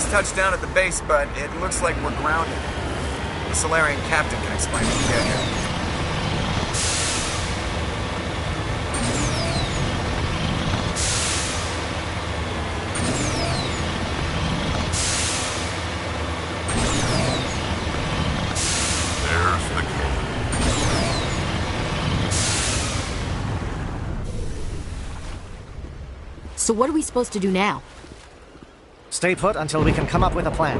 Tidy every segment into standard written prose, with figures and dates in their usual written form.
just touched down at the base, but it looks like we're grounded. The Solarian captain can explain when we get here. There's the cave. So what are we supposed to do now? Stay put until we can come up with a plan.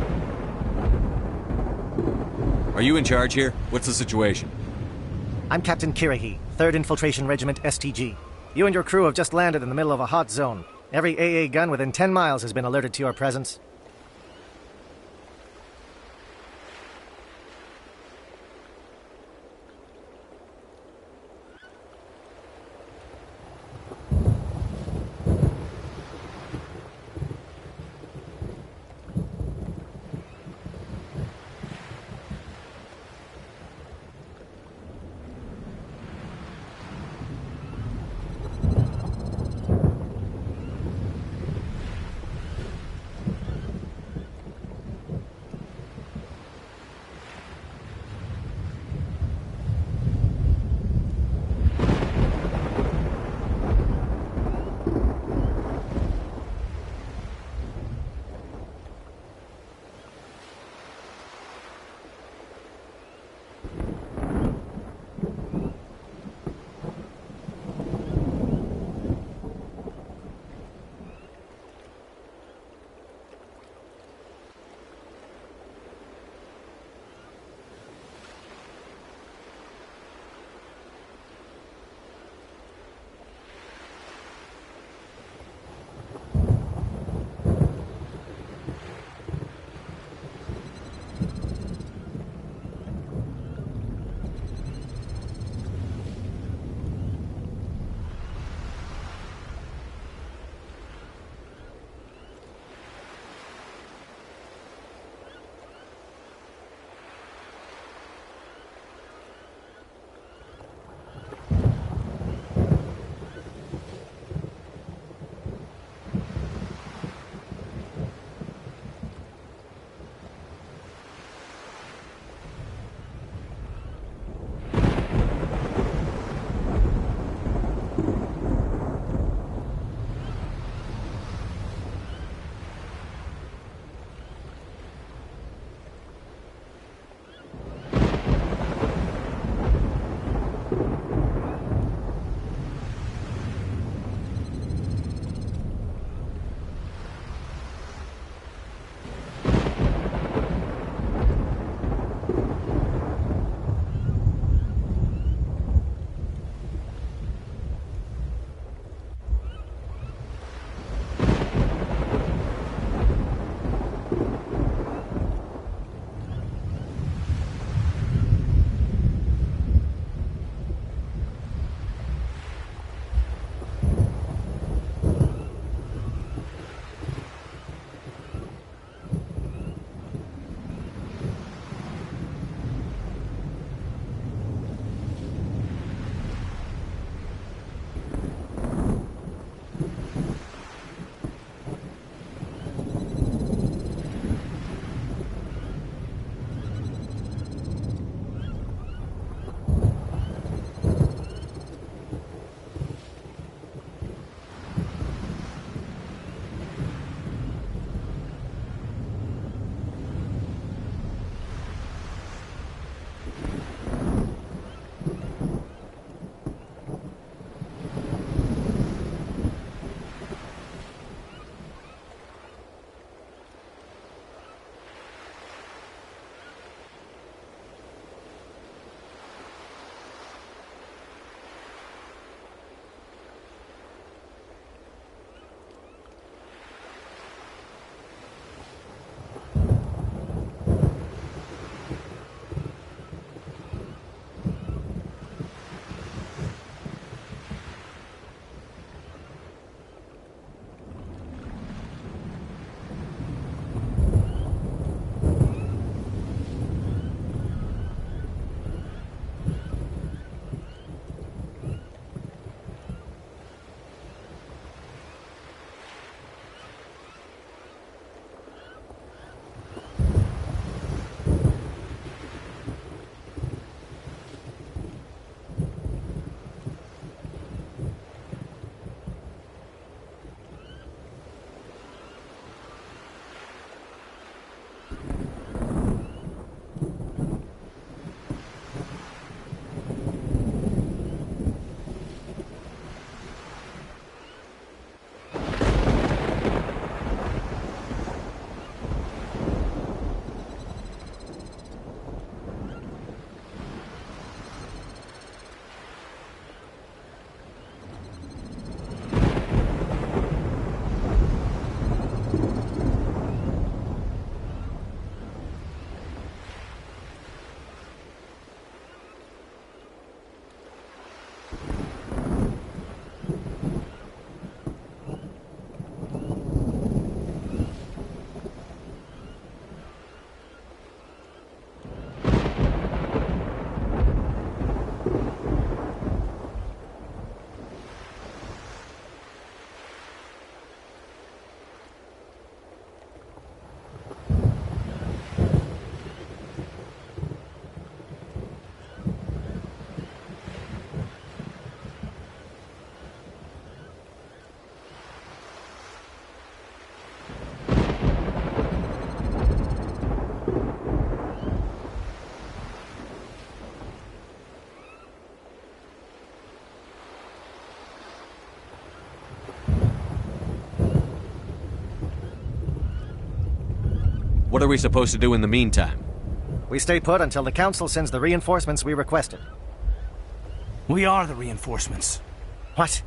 Are you in charge here? What's the situation? I'm Captain Kirahi, 3rd Infiltration Regiment STG. You and your crew have just landed in the middle of a hot zone. Every AA gun within 10 miles has been alerted to your presence. What are we supposed to do in the meantime? We stay put until the Council sends the reinforcements we requested. We are the reinforcements. What?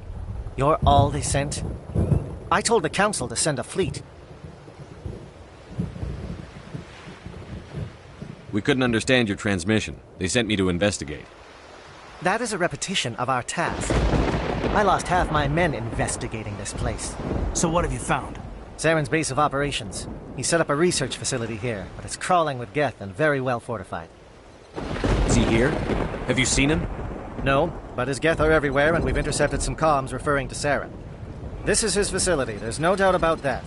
You're all they sent? I told the Council to send a fleet. We couldn't understand your transmission. They sent me to investigate. That is a repetition of our task. I lost half my men investigating this place. So what have you found? Saren's base of operations. He set up a research facility here, but it's crawling with Geth and very well fortified. Is he here? Have you seen him? No, but his Geth are everywhere, and we've intercepted some comms referring to Saren. This is his facility, there's no doubt about that.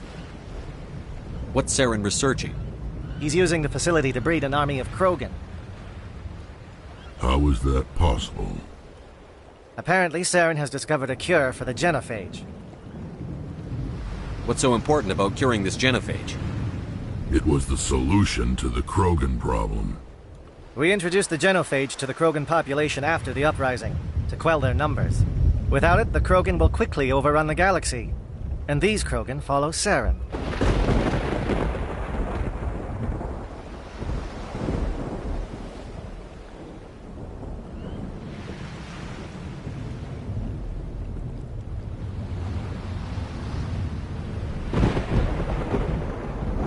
What's Saren researching? He's using the facility to breed an army of Krogan. How is that possible? Apparently, Saren has discovered a cure for the genophage. What's so important about curing this genophage? It was the solution to the Krogan problem. We introduced the genophage to the Krogan population after the uprising, to quell their numbers. Without it, the Krogan will quickly overrun the galaxy. And these Krogan follow Saren.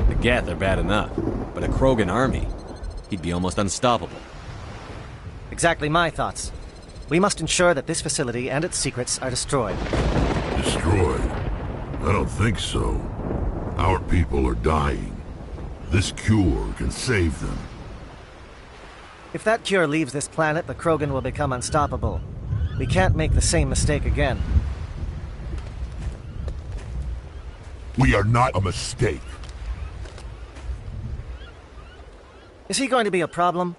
The Geth are bad enough, but a Krogan army? He'd be almost unstoppable. Exactly my thoughts. We must ensure that this facility and its secrets are destroyed. Destroyed? I don't think so. Our people are dying. This cure can save them. If that cure leaves this planet, the Krogan will become unstoppable. We can't make the same mistake again. We are not a mistake. Is he going to be a problem?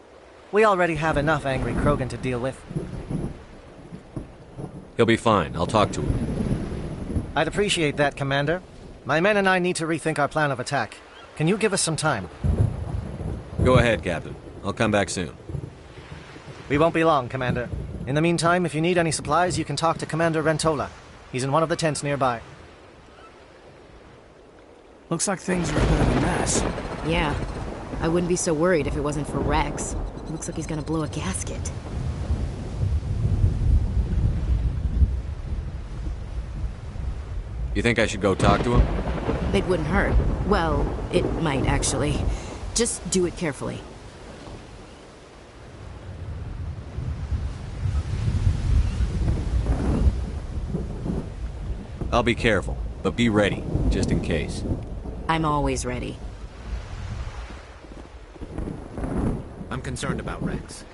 We already have enough angry Krogan to deal with. He'll be fine. I'll talk to him. I'd appreciate that, Commander. My men and I need to rethink our plan of attack. Can you give us some time? Go ahead, Captain. I'll come back soon. We won't be long, Commander. In the meantime, if you need any supplies, you can talk to Commander Rentola. He's in one of the tents nearby. Looks like things are a bit of a mess. Yeah. I wouldn't be so worried if it wasn't for Rex. Looks like he's gonna blow a gasket. You think I should go talk to him? It wouldn't hurt. Well, it might actually. Just do it carefully. I'll be careful, but be ready, just in case. I'm always ready. I'm concerned about Rex.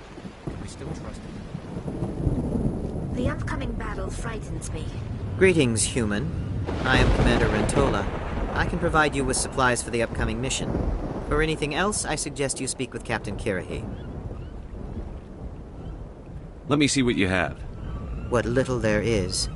Can we still trust him? The upcoming battle frightens me. Greetings, human. I am Commander Rentola. I can provide you with supplies for the upcoming mission. For anything else, I suggest you speak with Captain Kirahi. Let me see what you have. What little there is.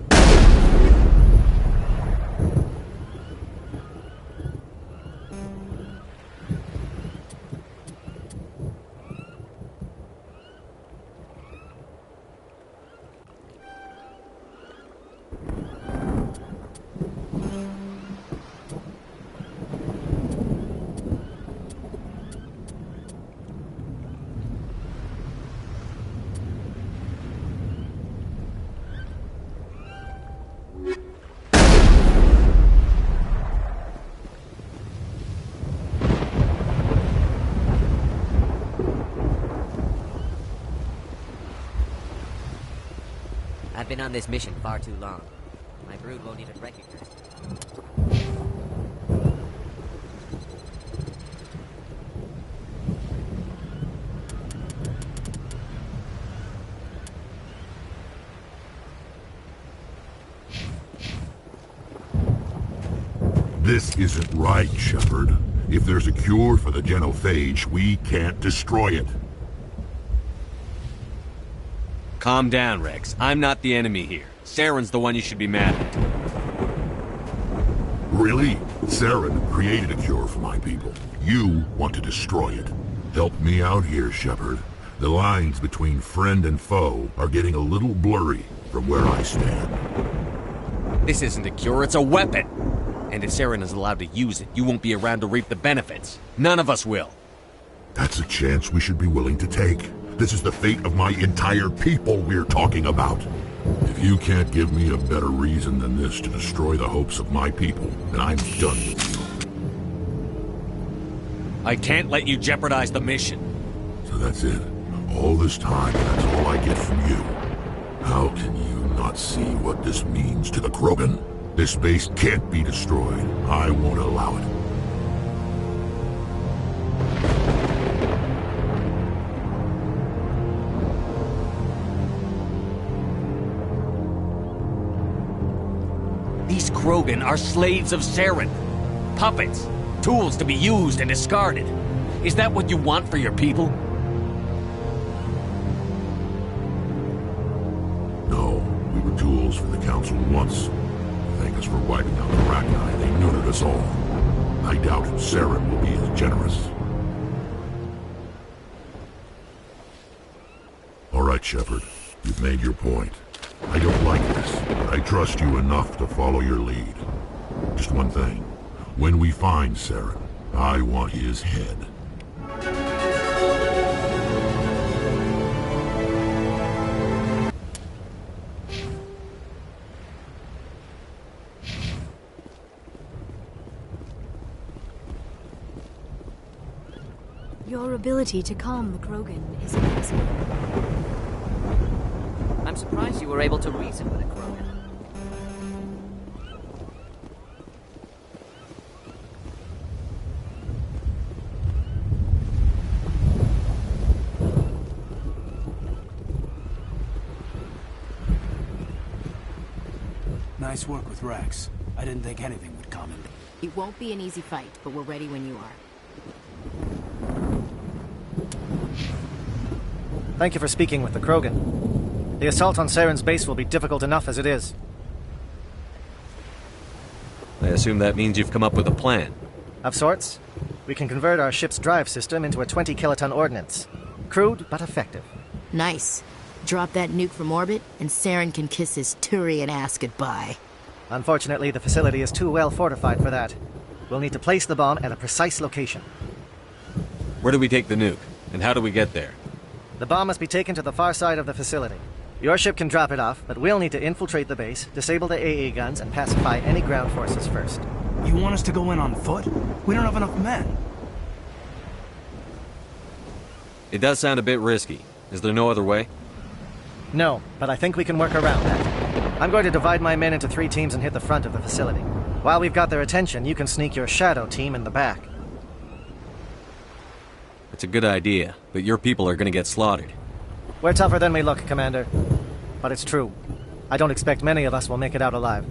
I've been on this mission far too long. My brood won't even recognize me. This isn't right, Shepard. If there's a cure for the genophage, we can't destroy it. Calm down, Rex. I'm not the enemy here. Saren's the one you should be mad at. Really? Saren created a cure for my people. You want to destroy it. Help me out here, Shepard. The lines between friend and foe are getting a little blurry from where I stand. This isn't a cure, it's a weapon! And if Saren is allowed to use it, you won't be around to reap the benefits. None of us will. That's a chance we should be willing to take. This is the fate of my entire people we're talking about. If you can't give me a better reason than this to destroy the hopes of my people, then I'm done with you. I can't let you jeopardize the mission. So that's it. All this time, that's all I get from you. How can you not see what this means to the Krogan? This base can't be destroyed. I won't allow it. These Krogan are slaves of Saren. Puppets. Tools to be used and discarded. Is that what you want for your people? No, we were tools for the Council once. Thank us for wiping out the Rachni. They neutered us all. I doubt Saren will be as generous. All right, Shepard. You've made your point. I don't like this, but I trust you enough to follow your lead. Just one thing. When we find Saren, I want his head. Your ability to calm the Krogan is impressive. I'm surprised you were able to reason with a Krogan. Nice work with Rex. I didn't think anything would come in. It won't be an easy fight, but we're ready when you are. Thank you for speaking with the Krogan. The assault on Saren's base will be difficult enough as it is. I assume that means you've come up with a plan. Of sorts. We can convert our ship's drive system into a 20-kiloton ordnance. Crude, but effective. Nice. Drop that nuke from orbit, and Saren can kiss his Turian ass goodbye. Unfortunately, the facility is too well fortified for that. We'll need to place the bomb at a precise location. Where do we take the nuke? And how do we get there? The bomb must be taken to the far side of the facility. Your ship can drop it off, but we'll need to infiltrate the base, disable the AA guns, and pacify any ground forces first. You want us to go in on foot? We don't have enough men. It does sound a bit risky. Is there no other way? No, but I think we can work around that. I'm going to divide my men into 3 teams and hit the front of the facility. While we've got their attention, you can sneak your shadow team in the back. It's a good idea, but your people are gonna get slaughtered. We're tougher than we look, Commander. But it's true. I don't expect many of us will make it out alive.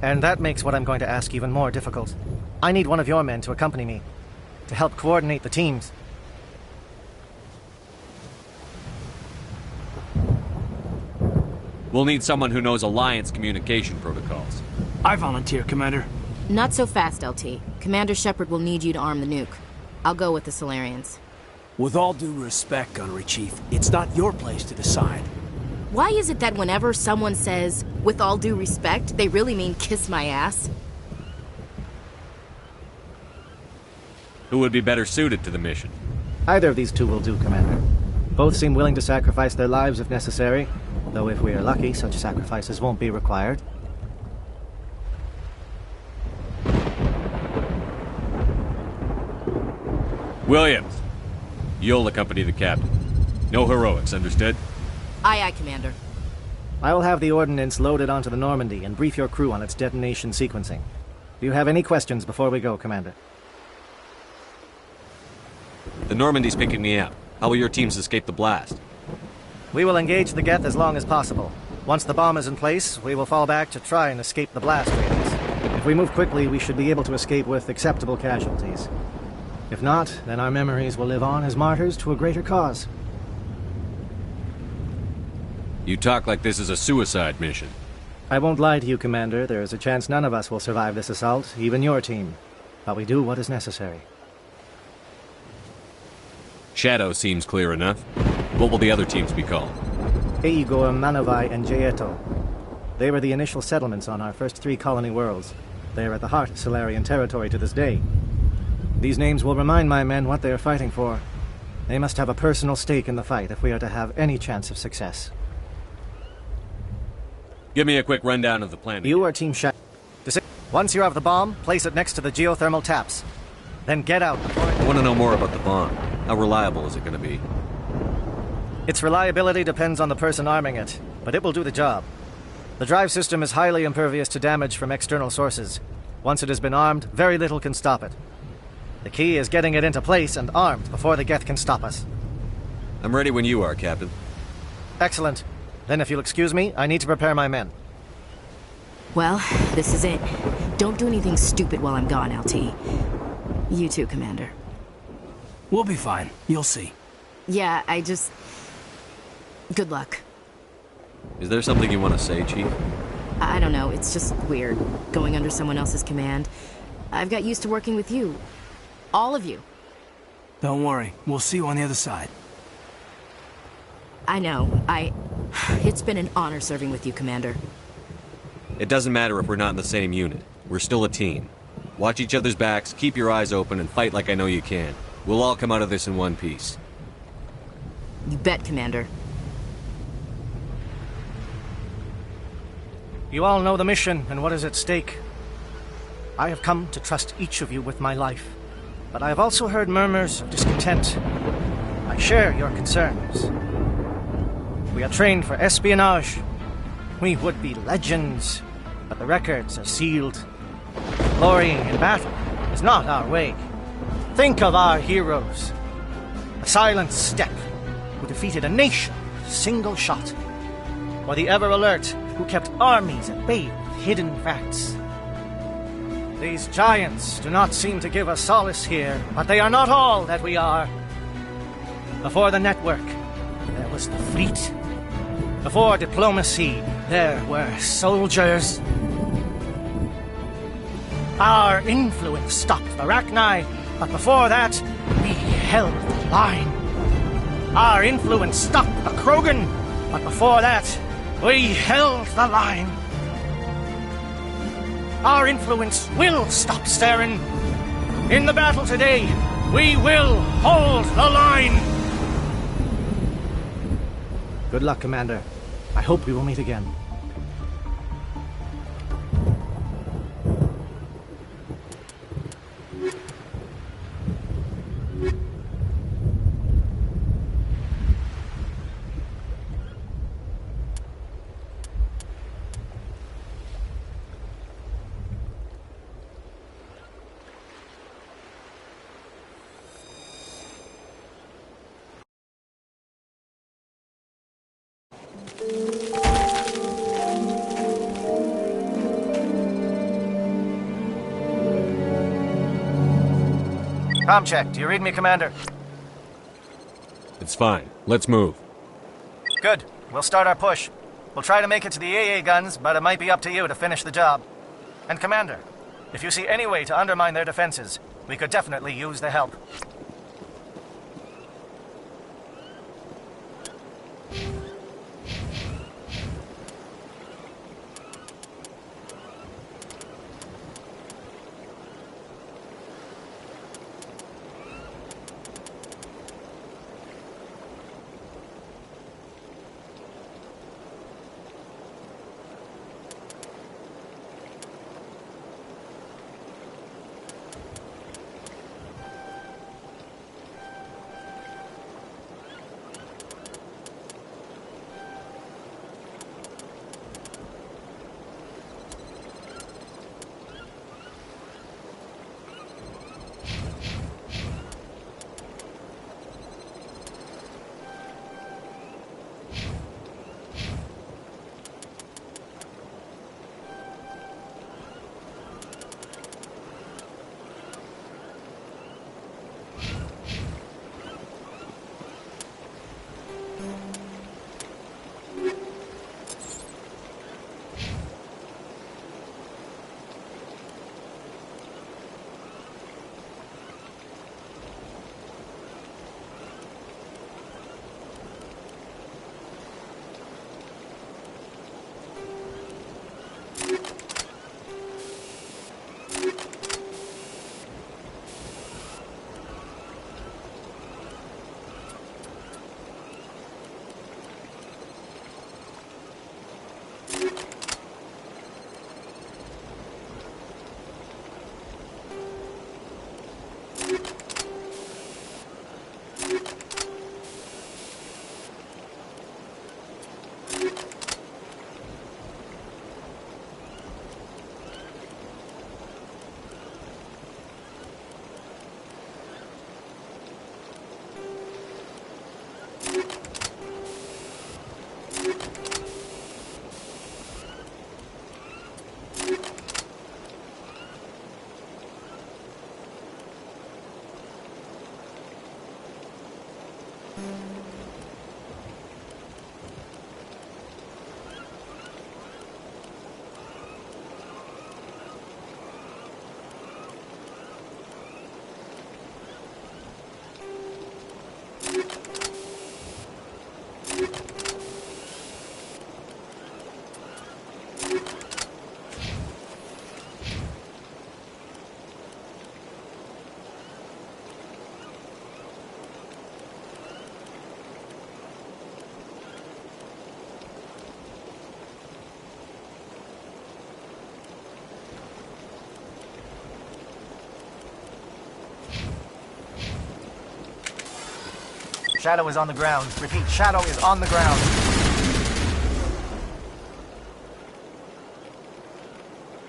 And that makes what I'm going to ask even more difficult. I need one of your men to accompany me, to help coordinate the teams. We'll need someone who knows Alliance communication protocols. I volunteer, Commander. Not so fast, LT. Commander Shepard will need you to arm the nuke. I'll go with the Solarians. With all due respect, Gunnery Chief, it's not your place to decide. Why is it that whenever someone says, with all due respect, they really mean kiss my ass? Who would be better suited to the mission? Either of these 2 will do, Commander. Both seem willing to sacrifice their lives if necessary, though if we are lucky, such sacrifices won't be required. Williams, you'll accompany the captain. No heroics, understood? Aye, aye, Commander. I will have the ordnance loaded onto the Normandy and brief your crew on its detonation sequencing. Do you have any questions before we go, Commander? The Normandy's picking me up. How will your teams escape the blast? We will engage the Geth as long as possible. Once the bomb is in place, we will fall back to try and escape the blast radius. If we move quickly, we should be able to escape with acceptable casualties. If not, then our memories will live on as martyrs to a greater cause. You talk like this is a suicide mission. I won't lie to you, Commander. There is a chance none of us will survive this assault, even your team. But we do what is necessary. Shadow seems clear enough. What will the other teams be called? Igor, Manovai, and Jaeto. They were the initial settlements on our first 3 colony worlds. They are at the heart of Solarian territory to this day. These names will remind my men what they are fighting for. They must have a personal stake in the fight if we are to have any chance of success. Give me a quick rundown of the plan. You are Team Shep. Once you have the bomb, place it next to the geothermal taps. Then get out before I want to know more about the bomb. How reliable is it going to be? Its reliability depends on the person arming it, but it will do the job. The drive system is highly impervious to damage from external sources. Once it has been armed, very little can stop it. The key is getting it into place and armed before the Geth can stop us. I'm ready when you are, Captain. Excellent. Then if you'll excuse me, I need to prepare my men. Well, this is it. Don't do anything stupid while I'm gone, LT. You too, Commander. We'll be fine. You'll see. Yeah, good luck. Is there something you want to say, Chief? I don't know, it's just weird, going under someone else's command. I've got used to working with you. All of you. Don't worry. We'll see you on the other side. I know. It's been an honor serving with you, Commander. It doesn't matter if we're not in the same unit. We're still a team. Watch each other's backs, keep your eyes open, and fight like I know you can. We'll all come out of this in one piece. You bet, Commander. You all know the mission and what is at stake. I have come to trust each of you with my life, but I have also heard murmurs of discontent. I share your concerns. We are trained for espionage. We would be legends, but the records are sealed. Glorying in battle is not our way. Think of our heroes. A silent step who defeated a nation with a single shot. Or the ever-alert who kept armies at bay with hidden facts. These giants do not seem to give us solace here, but they are not all that we are. Before the network, there was the fleet. Before diplomacy, there were soldiers. Our influence stopped Arachni, but before that, we held the line. Our influence stopped the Krogan, but before that, we held the line. Our influence will stop Saren. In the battle today, we will hold the line. Good luck, Commander. I hope we will meet again. Com check. Do you read me, Commander? It's fine. Let's move. Good. We'll start our push. We'll try to make it to the AA guns, but it might be up to you to finish the job. And Commander, if you see any way to undermine their defenses, we could definitely use the help. Shadow is on the ground. Repeat, Shadow is on the ground.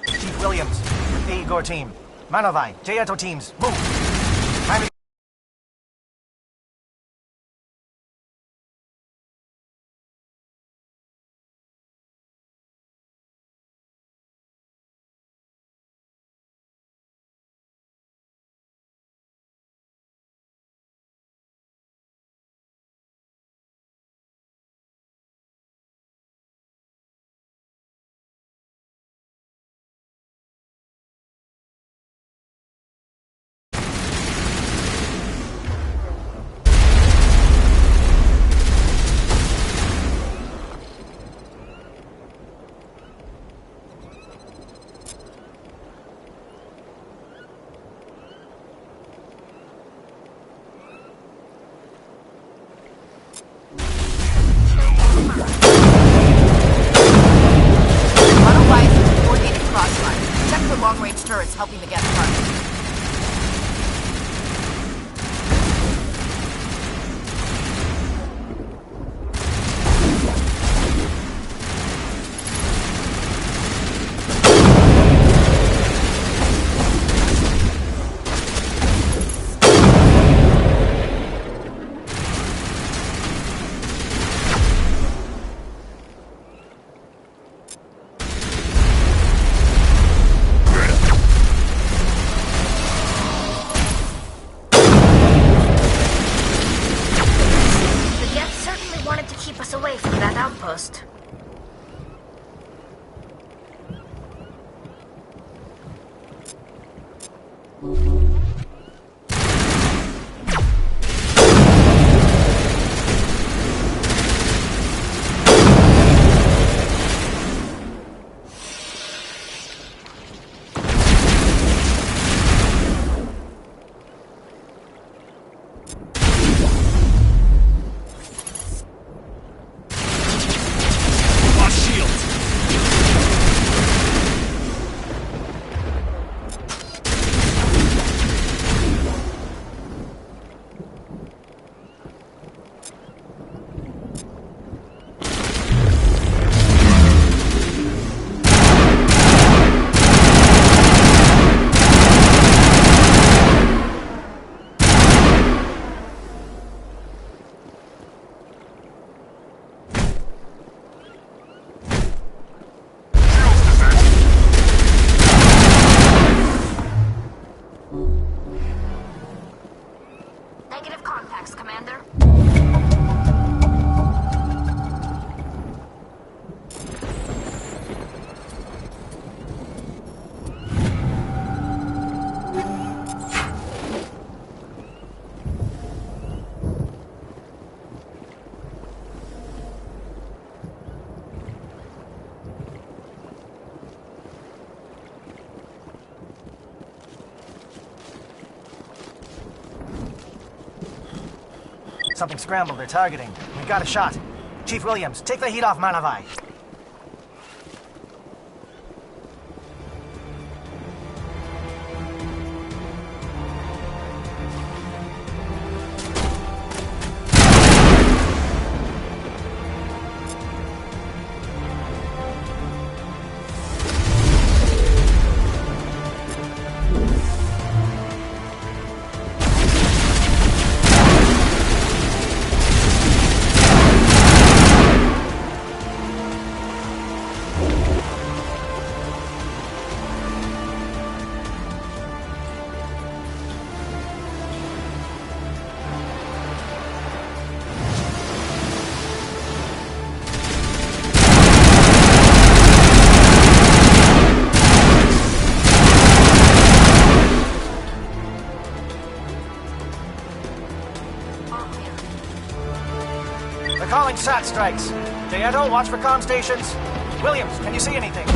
Chief Williams, A. Igor team. Manovai, Jayato teams, move! Timing. Long-range turrets helping the Geth target. Outpost. Negative contacts, Commander. Something scrambled, they're targeting. We've got a shot. Chief Williams, take the heat off Manavai. They're calling SAT strikes. Jayeto, watch for comm stations. Williams, can you see anything?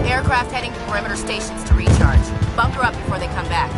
Aircraft heading to perimeter stations to recharge. Bunker up before they come back.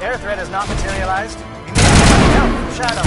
Air threat has not materialized. We need help from Shadow.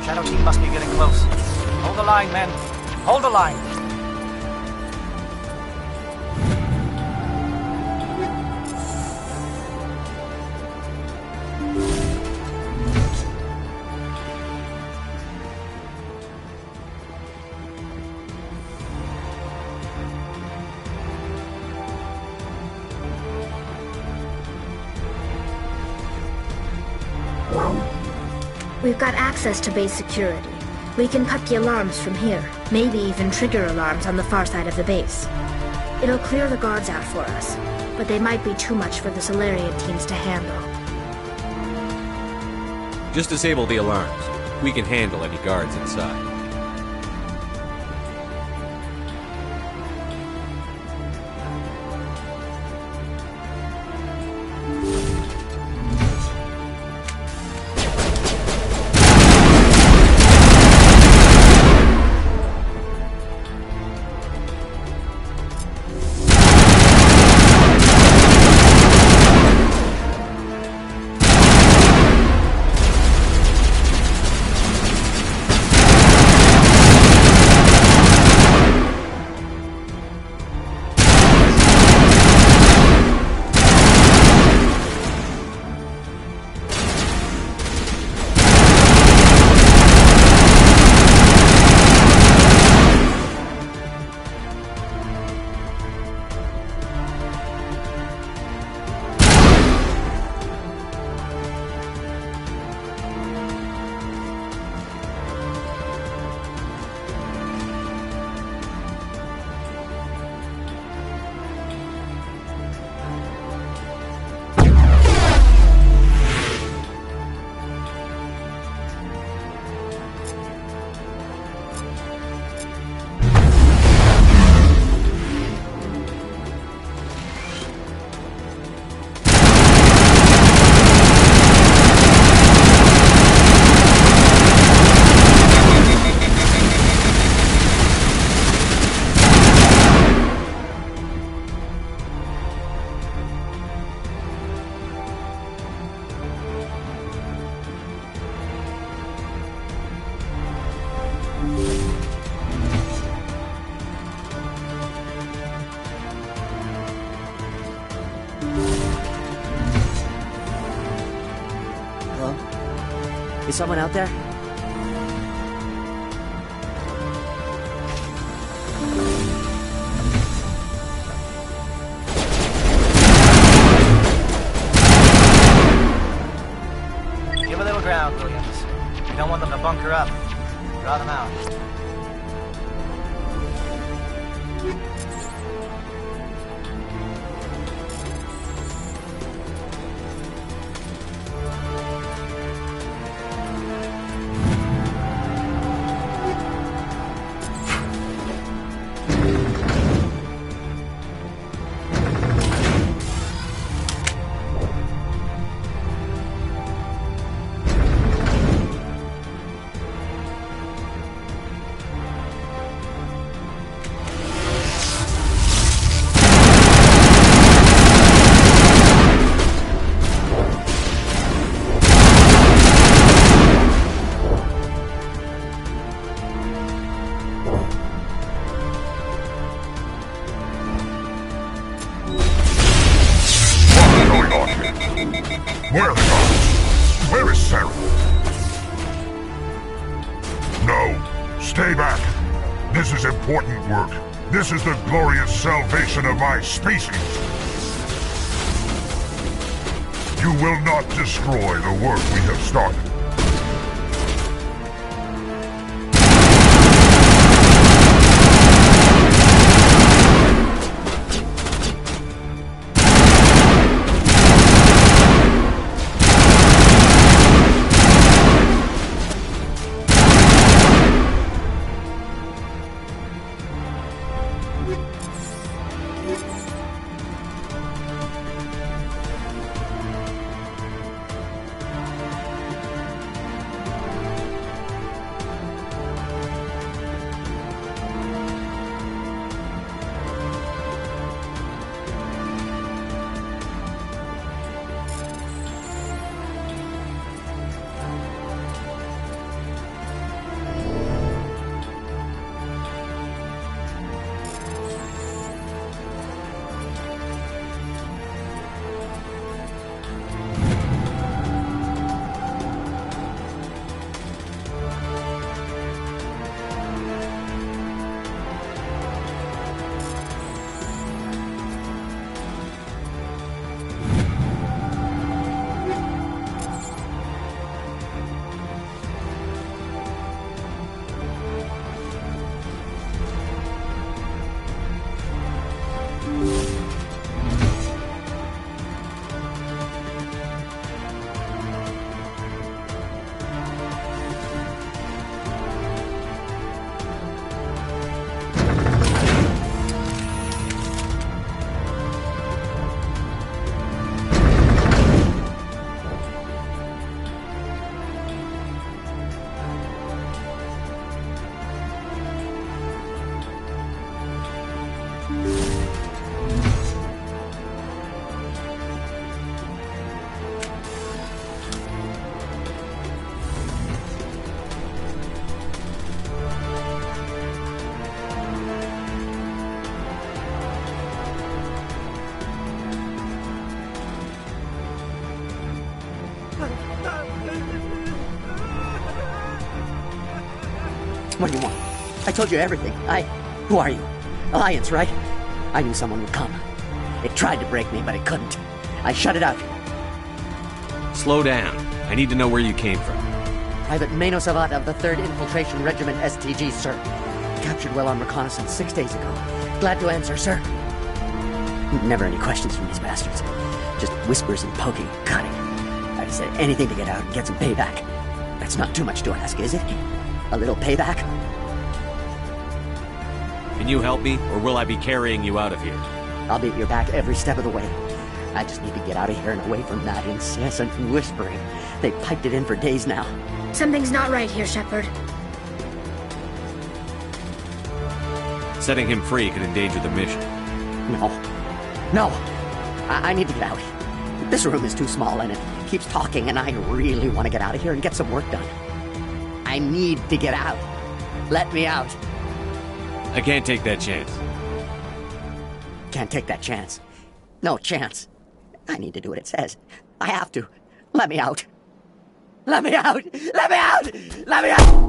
Shadow team must be getting close. Hold the line, men. Hold the line. We've got access to base security. We can cut the alarms from here, maybe even trigger alarms on the far side of the base. It'll clear the guards out for us, but they might be too much for the Solarian teams to handle. Just disable the alarms. We can handle any guards inside. Is someone out there? Give a little ground, Williams. We don't want them to bunker up. Draw them out. Where are the guards? Where is Sarah? No. Stay back. This is important work. This is the glorious salvation of my species. You will not destroy the work we have started. What do you want? I told you everything. Who are you? Alliance, right? I knew someone would come. It tried to break me, but it couldn't. I shut it out. Slow down. I need to know where you came from. Private mnPhenol Savat of the 3rd Infiltration Regiment STG, sir. Captured well on reconnaissance 6 days ago. Glad to answer, sir. Never any questions from these bastards. Just whispers and poking, cutting. I'd have said anything to get out and get some payback. That's not too much to ask, is it? A little payback? Can you help me, or will I be carrying you out of here? I'll be at your back every step of the way. I just need to get out of here and away from that incessant whispering. They've piped it in for days now. Something's not right here, Shepard. Setting him free could endanger the mission. No. I need to get out. This room is too small and it keeps talking, and I really want to get out of here and get some work done. I need to get out. Let me out. I can't take that chance. Can't take that chance. No chance. I need to do what it says. I have to. Let me out. Let me out! Let me out! Let me out!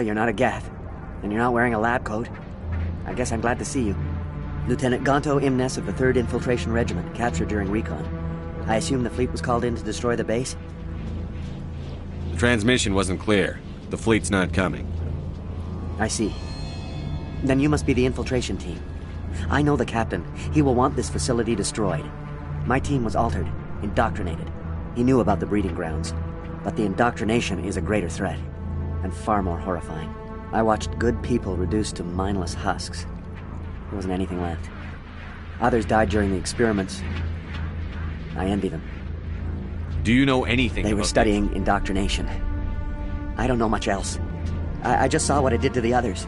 Well, you're not a Geth, and you're not wearing a lab coat. I guess I'm glad to see you. Lieutenant Gonto Imnes of the 3rd Infiltration Regiment, captured during recon. I assume the fleet was called in to destroy the base? The transmission wasn't clear. The fleet's not coming. I see. Then you must be the infiltration team. I know the captain. He will want this facility destroyed. My team was altered, indoctrinated. He knew about the breeding grounds. But the indoctrination is a greater threat, and far more horrifying. I watched good people reduced to mindless husks. There wasn't anything left. Others died during the experiments. I envy them. Do you know anything They were studying indoctrination. I don't know much else. I just saw what it did to the others.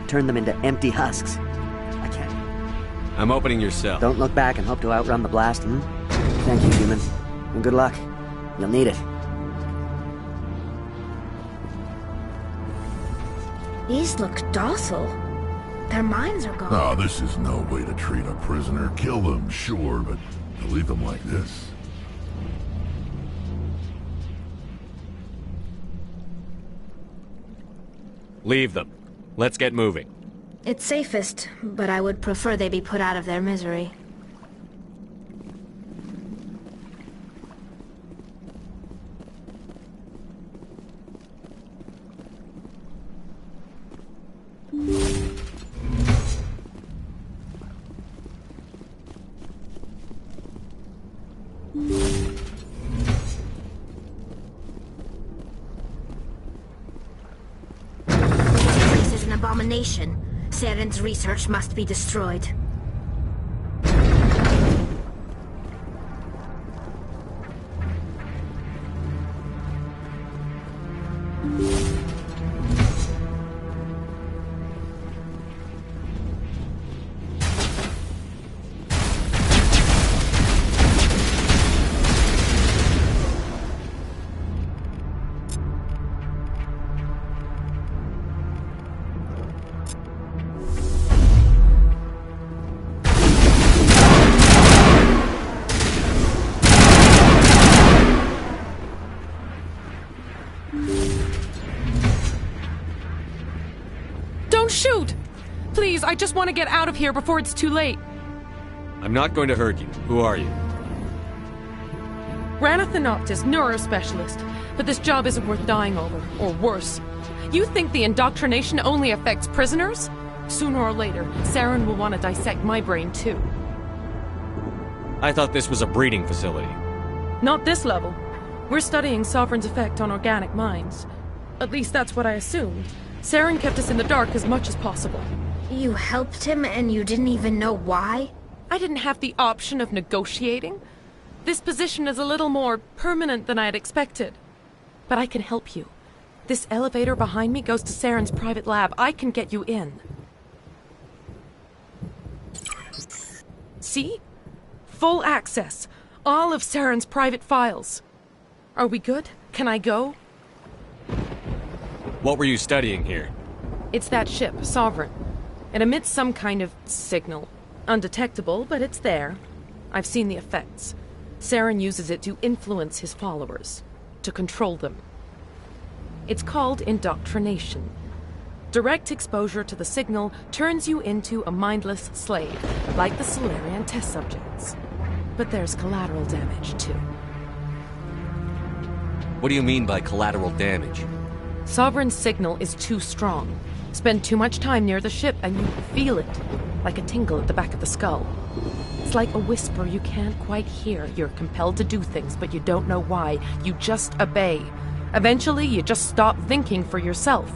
Turned them into empty husks. I can't. I'm opening your cell. Don't look back and hope to outrun the blast, Thank you, human. And good luck. You'll need it. These look docile. Their minds are gone. Oh, this is no way to treat a prisoner. Kill them, sure, but to leave them like this? Leave them. Let's get moving. It's safest, but I would prefer they be put out of their misery. This is an abomination. Saren's research must be destroyed. Don't shoot! Please, I just want to get out of here before it's too late. I'm not going to hurt you. Who are you? Ranathanoptis, neurospecialist. But this job isn't worth dying over, or worse. You think the indoctrination only affects prisoners? Sooner or later, Saren will want to dissect my brain too. I thought this was a breeding facility. Not this level. We're studying Sovereign's effect on organic minds. At least that's what I assumed. Saren kept us in the dark as much as possible. You helped him and you didn't even know why? I didn't have the option of negotiating. This position is a little more permanent than I had expected. But I can help you. This elevator behind me goes to Saren's private lab. I can get you in. See? Full access. All of Saren's private files. Are we good? Can I go? What were you studying here? It's that ship, Sovereign. It emits some kind of signal. Undetectable, but it's there. I've seen the effects. Saren uses it to influence his followers, to control them. It's called indoctrination. Direct exposure to the signal turns you into a mindless slave, like the Solarian test subjects. But there's collateral damage, too. What do you mean by collateral damage? Sovereign's signal is too strong. Spend too much time near the ship and you feel it, like a tingle at the back of the skull. It's like a whisper you can't quite hear. You're compelled to do things, but you don't know why. You just obey. Eventually, you just stop thinking for yourself.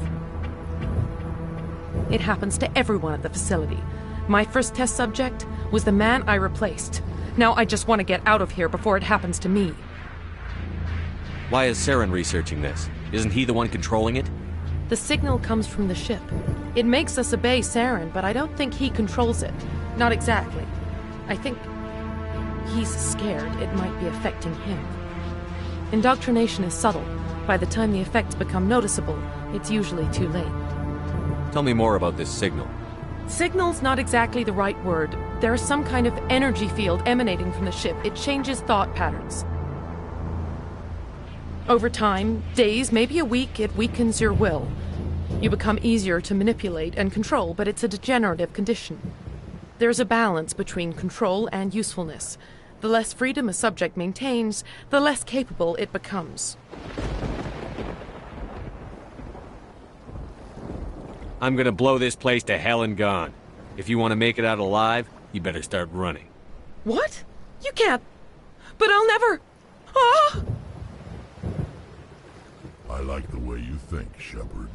It happens to everyone at the facility. My first test subject was the man I replaced. Now I just want to get out of here before it happens to me. Why is Saren researching this? Isn't he the one controlling it? The signal comes from the ship. It makes us obey Saren, but I don't think he controls it. Not exactly. I think he's scared it might be affecting him. Indoctrination is subtle. By the time the effects become noticeable, it's usually too late. Tell me more about this signal. Signal's not exactly the right word. There's some kind of energy field emanating from the ship. It changes thought patterns. Over time, days, maybe a week, it weakens your will. You become easier to manipulate and control, but it's a degenerative condition. There's a balance between control and usefulness. The less freedom a subject maintains, the less capable it becomes. I'm gonna blow this place to hell and gone. If you want to make it out alive, you better start running. What? You can't. But I'll never. Ah! I like the way you think, Shepard.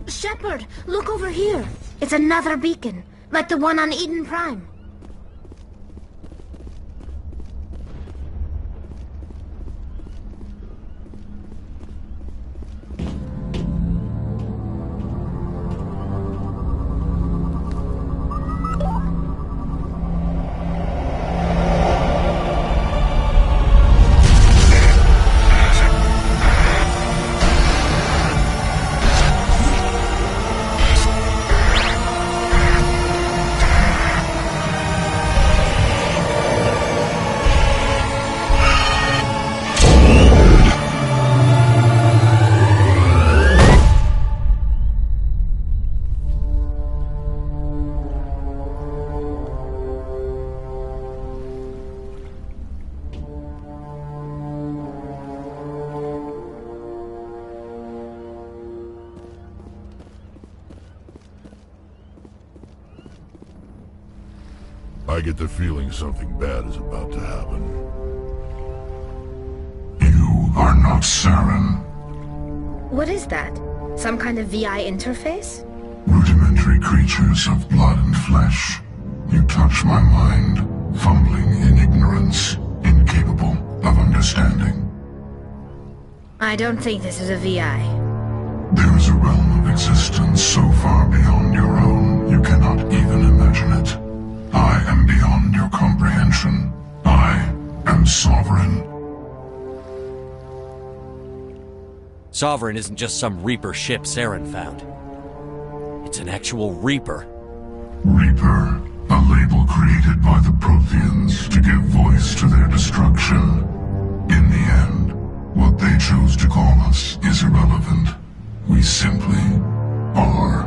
Shepard, look over here. It's another beacon, like the one on Eden Prime. I get the feeling something bad is about to happen. You are not Saren. What is that? Some kind of VI interface? Rudimentary creatures of blood and flesh. You touch my mind, fumbling in ignorance, incapable of understanding. I don't think this is a VI. There is a realm of existence so far beyond your own, you cannot even imagine it. I am beyond your comprehension. I am Sovereign. Sovereign isn't just some Reaper ship Saren found. It's an actual Reaper. Reaper, a label created by the Protheans to give voice to their destruction. In the end, what they chose to call us is irrelevant. We simply are.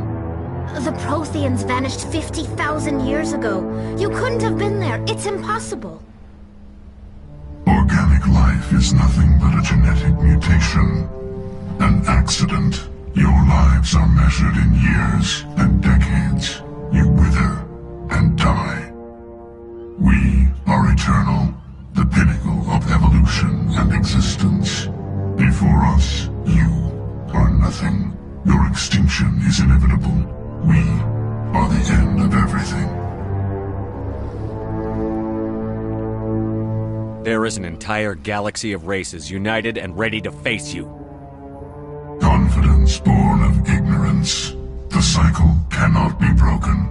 The Protheans vanished 50,000 years ago. You couldn't have been there. It's impossible. Organic life is nothing but a genetic mutation. An accident. Your lives are measured in years and decades. You wither and die. We are eternal, the pinnacle of evolution and existence. Before us, you are nothing. Your extinction is inevitable. We are the end of everything. There is an entire galaxy of races united and ready to face you. Confidence born of ignorance. The cycle cannot be broken.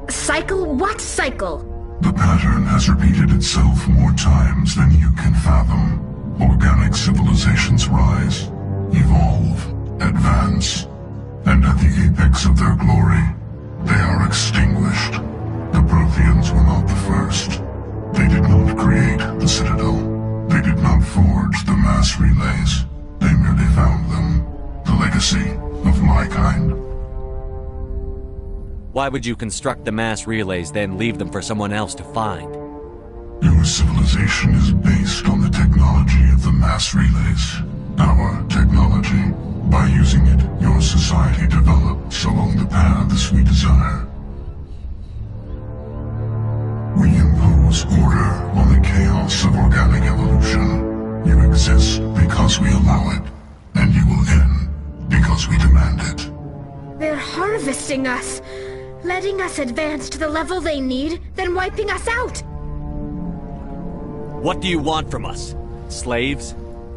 Cycle? What cycle? The pattern has repeated itself more times than you can fathom. Organic civilizations rise, evolve, advance, and at the apex of their glory, they are extinguished. The Protheans were not the first. They did not create the Citadel. They did not forge the mass relays. They merely found them. The legacy of my kind. Why would you construct the mass relays, then leave them for someone else to find? Your civilization is based on the technology of the mass relays. Our our technology. By using it, your society develops along the paths we desire. We impose order on the chaos of organic evolution. You exist because we allow it, and you will end because we demand it. They're harvesting us, letting us advance to the level they need, then wiping us out. What do you want from us? Slaves?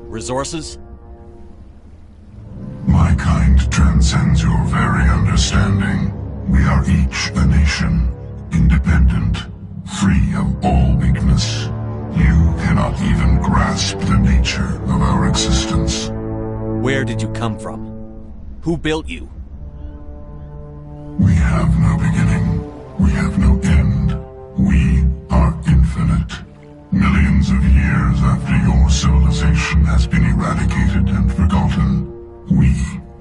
Resources? My kind transcends your very understanding. We are each a nation, independent, free of all weakness. You cannot even grasp the nature of our existence. Where did you come from? Who built you? We have no beginning. We have no end. We are infinite. Millions of years after your civilization has been eradicated and forgotten, we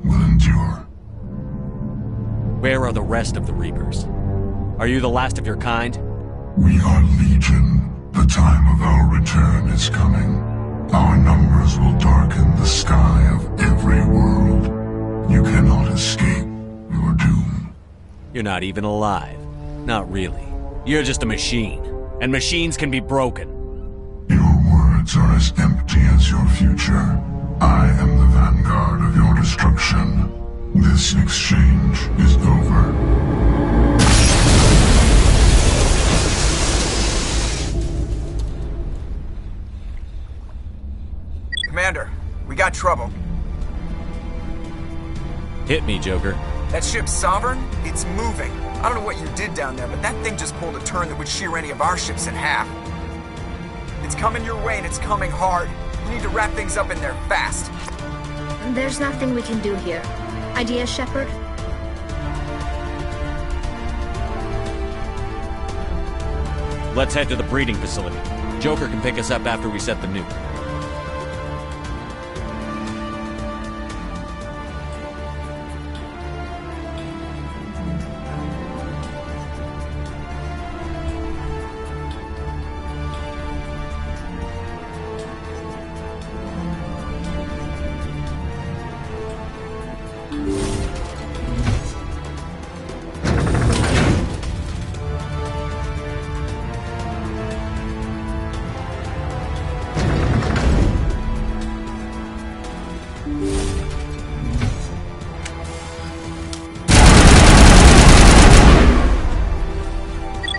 will endure. Where are the rest of the Reapers? Are you the last of your kind? We are Legion. The time of our return is coming. Our numbers will darken the sky of every world. You cannot escape your doom. You're not even alive. Not really. You're just a machine. And machines can be broken. Your words are as empty as your future. I am the vanguard of your destruction. This exchange is over. Commander, we got trouble. Hit me, Joker. That ship Sovereign? It's moving. I don't know what you did down there, but that thing just pulled a turn that would shear any of our ships in half. It's coming your way and it's coming hard. We need to wrap things up in there fast. There's nothing we can do here. Idea, Shepard? Let's head to the breeding facility. Joker can pick us up after we set the nuke.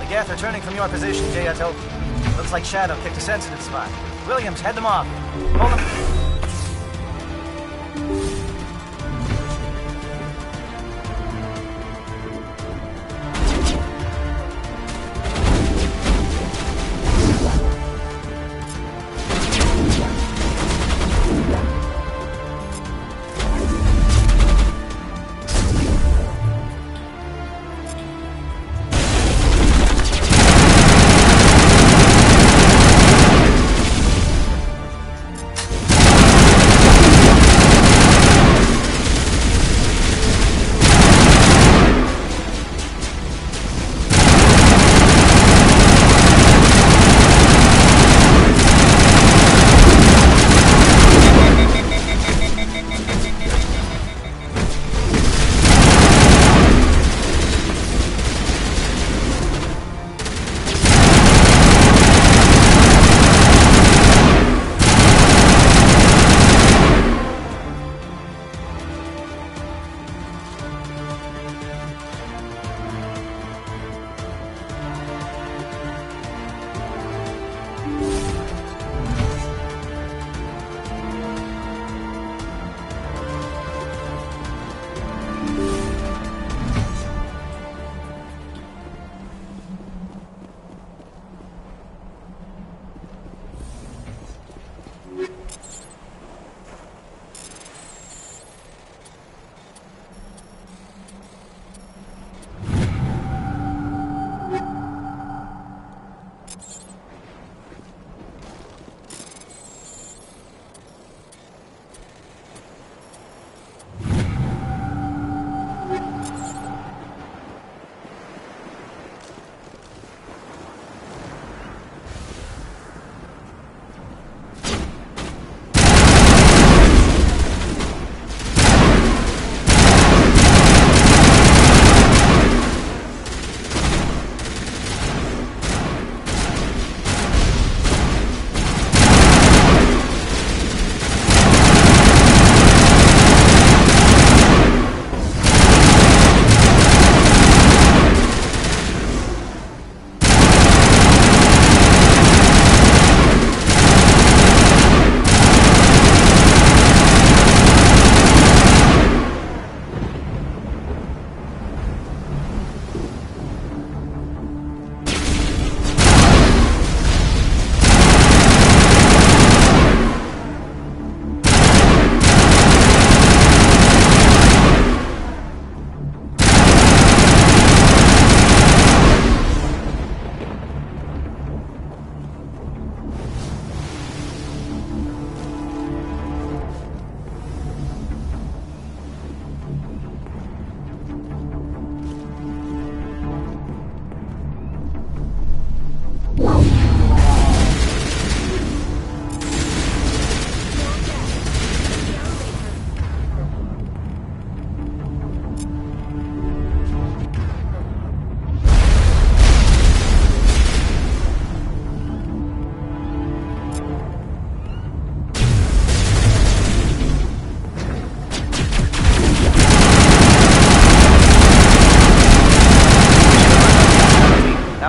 Geth returning from your position, J.Otto. Looks like Shadow picked a sensitive spot. Williams, head them off. Hold them.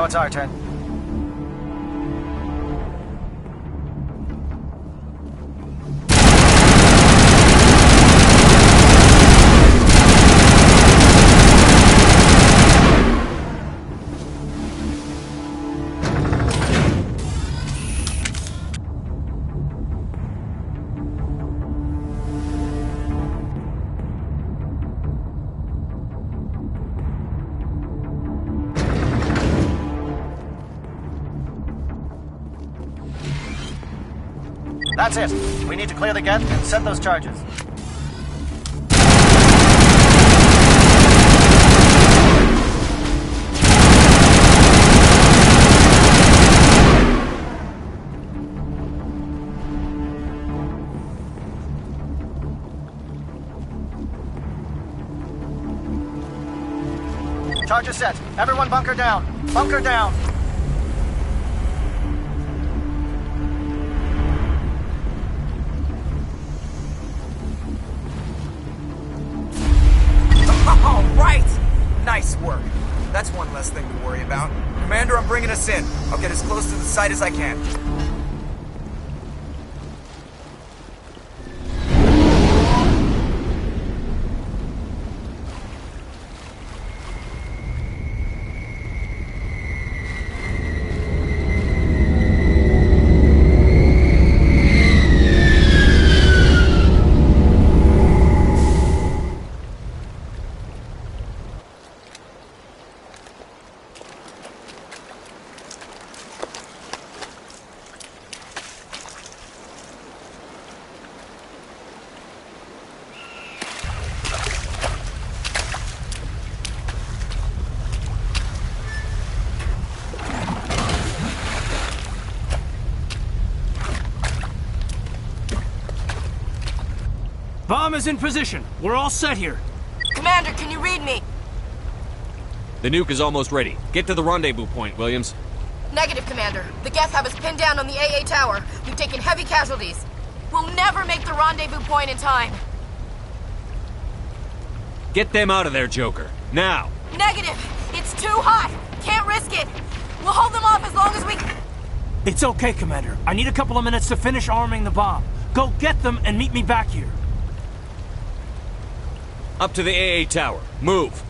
it's our turn. That's it. We need to clear the geth and set those charges. Charges set. Everyone bunker down. Bunker down. All right! Nice work. That's one less thing to worry about. Commander, I'm bringing us in. I'll get as close to the site as I can. Bomb is in position. We're all set here. Commander, can you read me? The nuke is almost ready. Get to the rendezvous point, Williams. Negative, Commander. The Geth have us pinned down on the AA tower. We've taken heavy casualties. We'll never make the rendezvous point in time. Get them out of there, Joker. Now! Negative! It's too hot! Can't risk it! We'll hold them off as long as we... It's okay, Commander. I need a couple of minutes to finish arming the bomb. Go get them and meet me back here. Up to the AA tower. Move!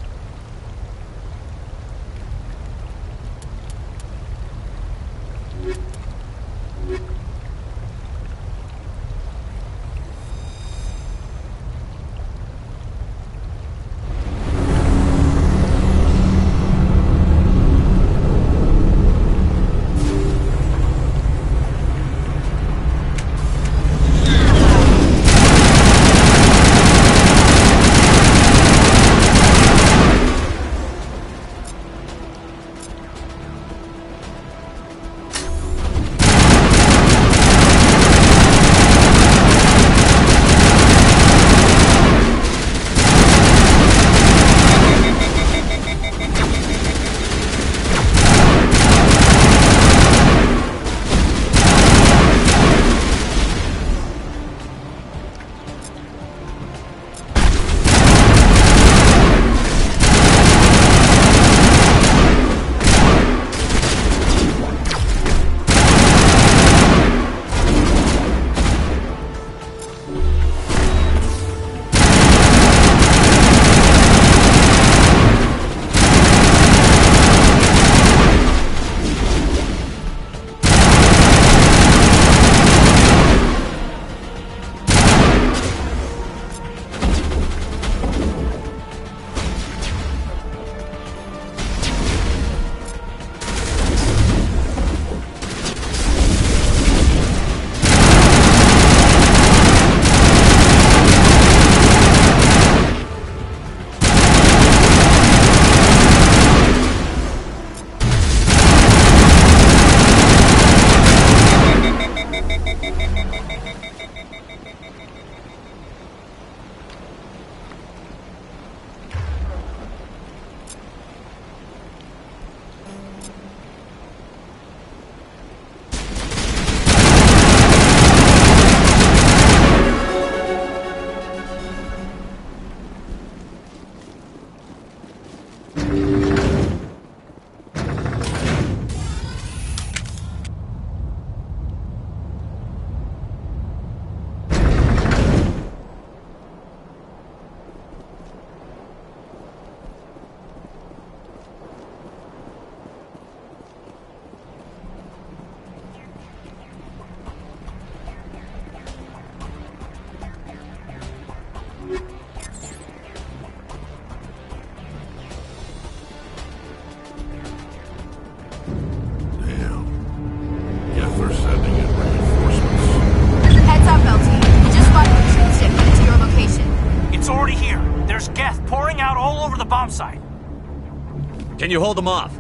Can you hold them off?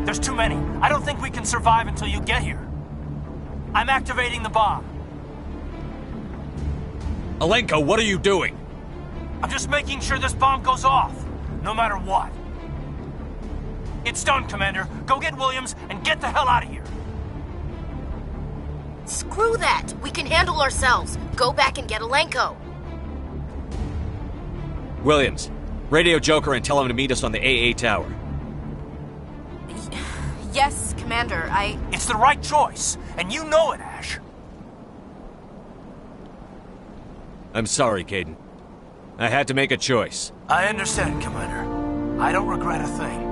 There's too many. I don't think we can survive until you get here. I'm activating the bomb. Alenko, what are you doing? I'm just making sure this bomb goes off, no matter what. It's done, Commander. Go get Williams and get the hell out of here. Screw that! We can handle ourselves. Go back and get Alenko. Williams, radio Joker and tell him to meet us on the AA tower. Yes, Commander, It's the right choice, and you know it, Ash. I'm sorry, Caden. I had to make a choice. I understand, Commander. I don't regret a thing.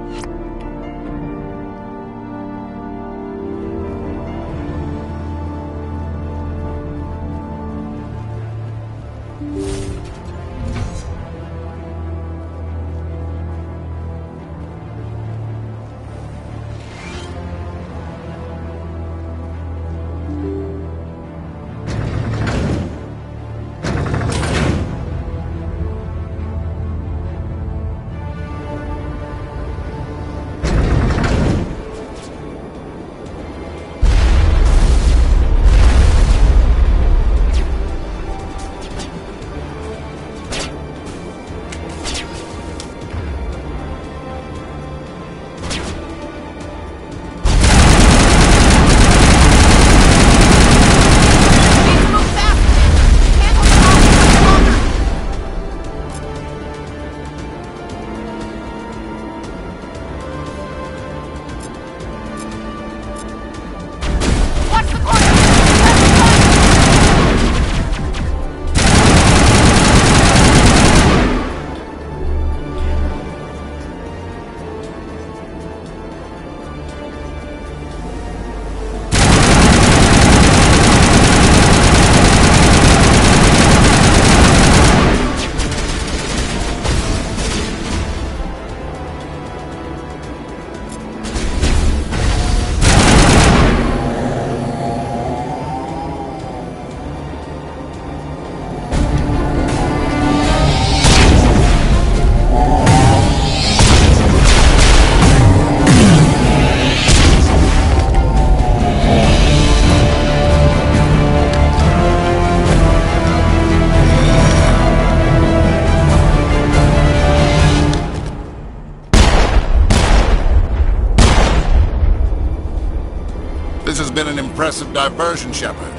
This has been an impressive diversion, Shepard.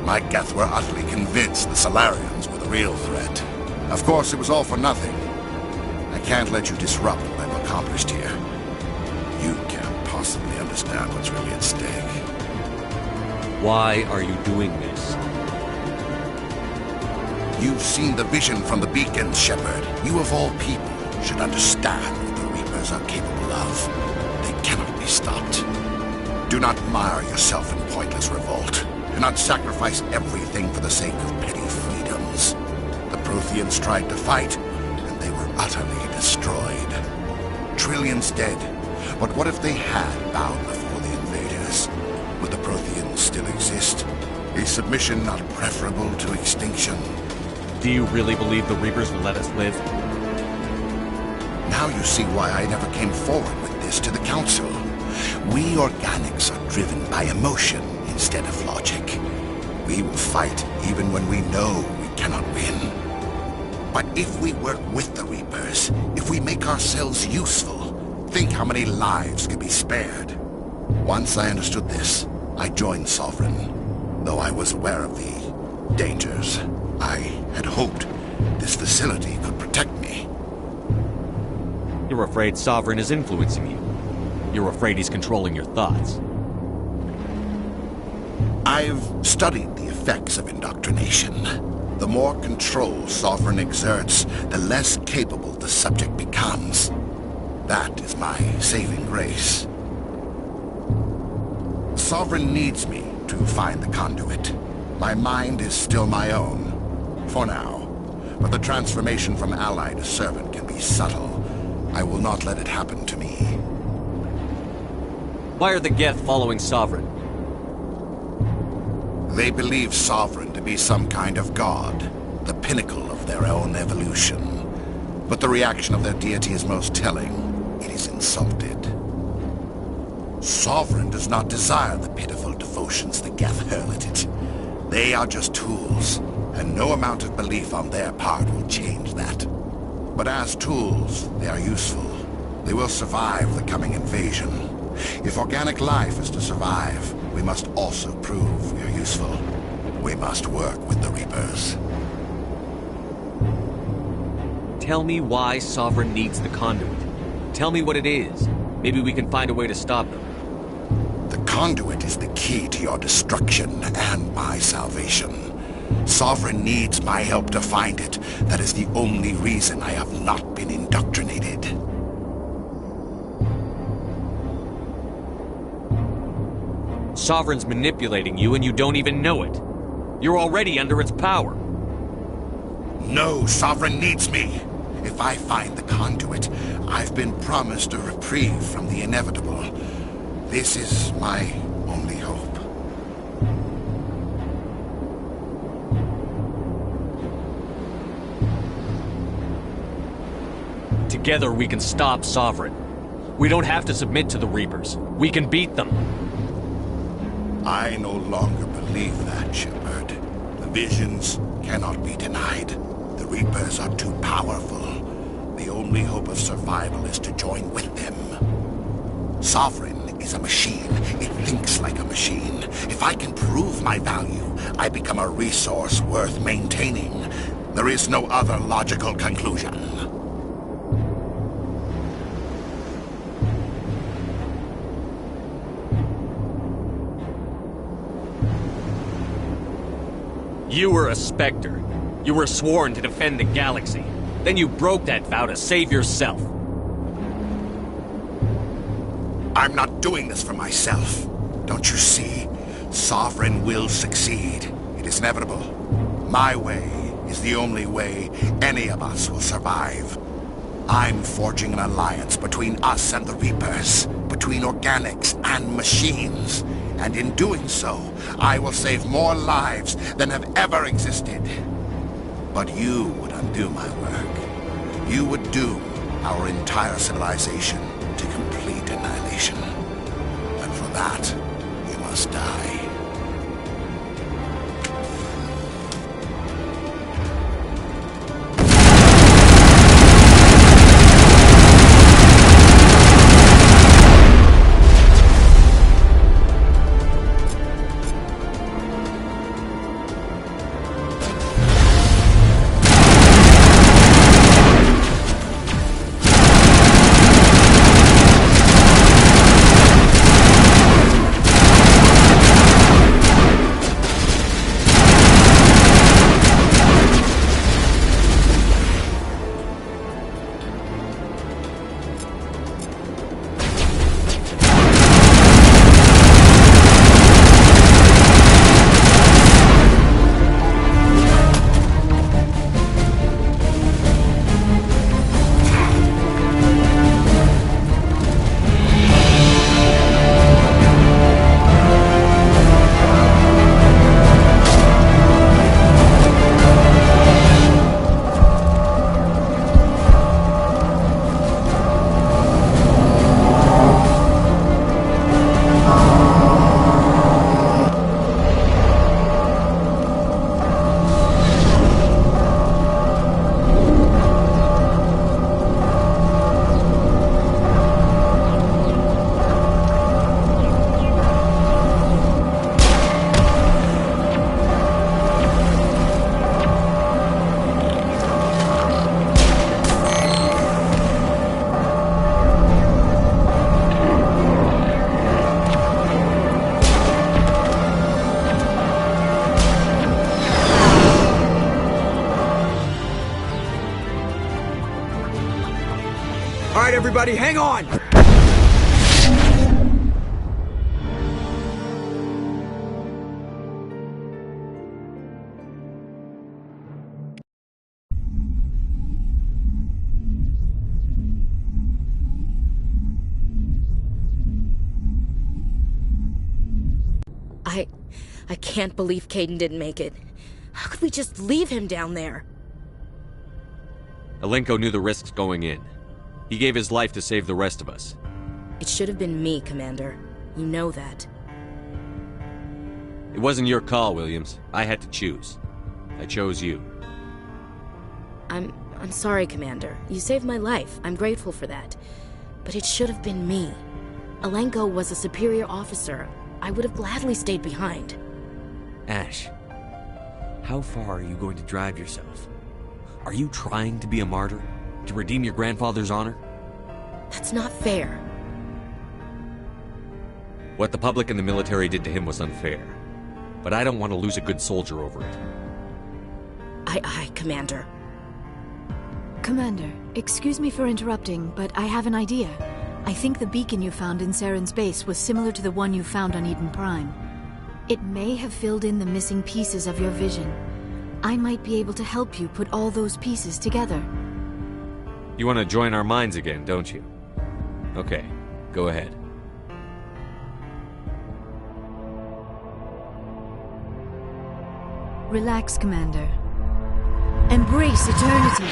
My Geth were utterly convinced the Solarians were the real threat. Of course, it was all for nothing. I can't let you disrupt what I've accomplished here. You can't possibly understand what's really at stake. Why are you doing this? You've seen the vision from the beacons, Shepard. You of all people should understand what the Reapers are capable of. They cannot be stopped. Do not mire yourself in pointless revolt. Do not sacrifice everything for the sake of petty freedoms. The Protheans tried to fight, and they were utterly destroyed. Trillions dead. But what if they had bowed before the invaders? Would the Protheans still exist? Is submission not preferable to extinction? Do you really believe the Reapers will let us live? Now you see why I never came forward with this to the Council. We organics are driven by emotion instead of logic. We will fight even when we know we cannot win. But if we work with the Reapers, if we make ourselves useful, think how many lives could be spared. Once I understood this, I joined Sovereign. Though I was aware of the dangers, I had hoped this facility could protect me. You're afraid Sovereign is influencing you. You're afraid he's controlling your thoughts. I've studied the effects of indoctrination. The more control Sovereign exerts, the less capable the subject becomes. That is my saving grace. Sovereign needs me to find the conduit. My mind is still my own, for now. But the transformation from ally to servant can be subtle. I will not let it happen to me. Why are the Geth following Sovereign? They believe Sovereign to be some kind of god, the pinnacle of their own evolution. But the reaction of their deity is most telling. It is insulted. Sovereign does not desire the pitiful devotions the Geth hurl at it. They are just tools, and no amount of belief on their part will change that. But as tools, they are useful. They will survive the coming invasion. If organic life is to survive, we must also prove we are useful. We must work with the Reapers. Tell me why Sovereign needs the conduit. Tell me what it is. Maybe we can find a way to stop them. The conduit is the key to your destruction and my salvation. Sovereign needs my help to find it. That is the only reason I have not been indoctrinated. Sovereign's manipulating you and you don't even know it. You're already under its power. No, Sovereign needs me. If I find the conduit, I've been promised a reprieve from the inevitable. This is my only hope. Together we can stop Sovereign. We don't have to submit to the Reapers. We can beat them. I no longer believe that, Shepard. The visions cannot be denied. The Reapers are too powerful. The only hope of survival is to join with them. Sovereign is a machine. It thinks like a machine. If I can prove my value, I become a resource worth maintaining. There is no other logical conclusion. You were a Spectre. You were sworn to defend the galaxy. Then you broke that vow to save yourself. I'm not doing this for myself. Don't you see? Sovereign will succeed. It is inevitable. My way is the only way any of us will survive. I'm forging an alliance between us and the Reapers, between organics and machines. And in doing so, I will save more lives than have ever existed. But you would undo my work. You would doom our entire civilization to complete annihilation. And for that, you must die. All right, everybody, hang on! I can't believe Caden didn't make it. How could we just leave him down there? Alenko knew the risks going in. He gave his life to save the rest of us. It should have been me, Commander. You know that. It wasn't your call, Williams. I had to choose. I chose you. I'm sorry, Commander. You saved my life. I'm grateful for that. But it should have been me. Alenko was a superior officer. I would have gladly stayed behind. Ash, how far are you going to drive yourself? Are you trying to be a martyr? To redeem your grandfather's honor? That's not fair. What the public and the military did to him was unfair. But I don't want to lose a good soldier over it. Aye, Commander. Commander, excuse me for interrupting, but I have an idea. I think the beacon you found in Saren's base was similar to the one you found on Eden Prime. It may have filled in the missing pieces of your vision. I might be able to help you put all those pieces together. You want to join our minds again, don't you? Okay, go ahead. Relax, Commander. Embrace eternity.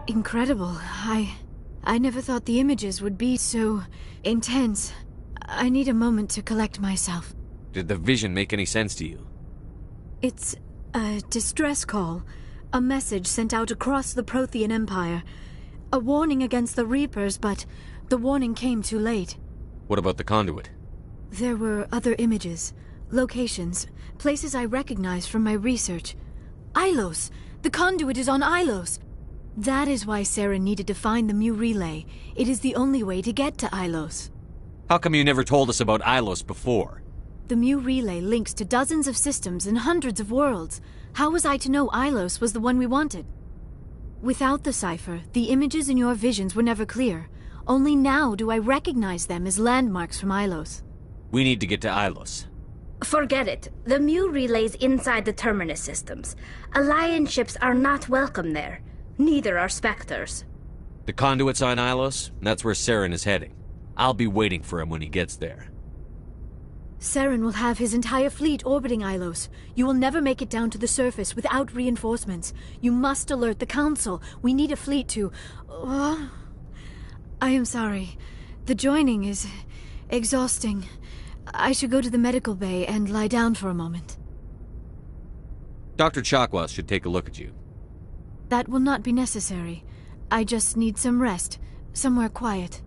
Incredible. I never thought the images would be so intense. I need a moment to collect myself. Did the vision make any sense to you? It's a distress call. A message sent out across the Prothean Empire. A warning against the Reapers, but the warning came too late. What about the conduit? There were other images, locations, places I recognized from my research. Ilos! The conduit is on Ilos! That is why Saren needed to find the Mu relay. It is the only way to get to Ilos. How come you never told us about Ilos before? The Mu relay links to dozens of systems and hundreds of worlds. How was I to know Ilos was the one we wanted? Without the cipher, the images in your visions were never clear. Only now do I recognize them as landmarks from Ilos. We need to get to Ilos. Forget it. The Mu relay's inside the Terminus systems. Alliance ships are not welcome there. Neither are Spectres. The conduit's on Ilos, and that's where Saren is heading. I'll be waiting for him when he gets there. Saren will have his entire fleet orbiting Ilos. You will never make it down to the surface without reinforcements. You must alert the Council. We need a fleet to... I am sorry. The joining is exhausting. I should go to the medical bay and lie down for a moment. Dr. Chakwas should take a look at you. That will not be necessary. I just need some rest. Somewhere quiet.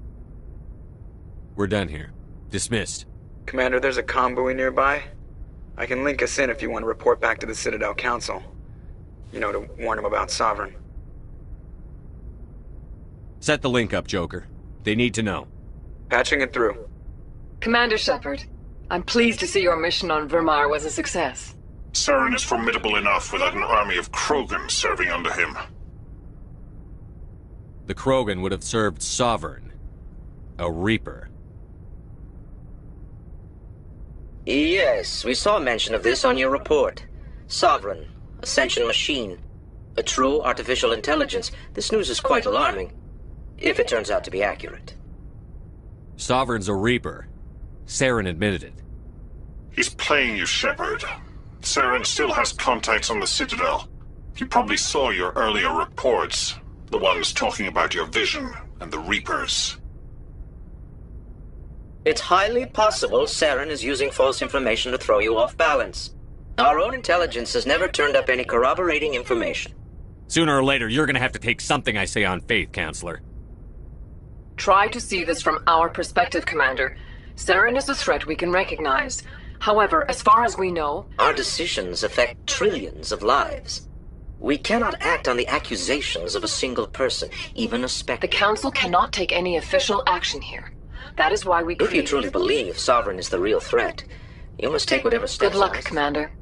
We're done here. Dismissed. Commander, there's a comm buoy nearby. I can link us in if you want to report back to the Citadel Council. You know, to warn them about Sovereign. Set the link up, Joker. They need to know. Patching it through. Commander Shepard, I'm pleased to see your mission on Vermar was a success. Saren is formidable enough without an army of Krogan serving under him. The Krogan would have served Sovereign. A Reaper. Yes, we saw mention of this on your report. Sovereign, Ascension machine, a true artificial intelligence. This news is quite alarming, if it turns out to be accurate. Sovereign's a Reaper. Saren admitted it. He's playing you, Shepard. Saren still has contacts on the Citadel. He probably saw your earlier reports, the ones talking about your vision and the Reapers. It's highly possible Saren is using false information to throw you off balance. Our own intelligence has never turned up any corroborating information. Sooner or later, you're gonna have to take something I say on faith, Counselor. Try to see this from our perspective, Commander. Saren is a threat we can recognize. However, as far as we know... Our decisions affect trillions of lives. We cannot act on the accusations of a single person, even a Spectre. The Council cannot take any official action here. That is why we If you truly believe Sovereign is the real threat, you must take whatever steps... Good luck, Commander.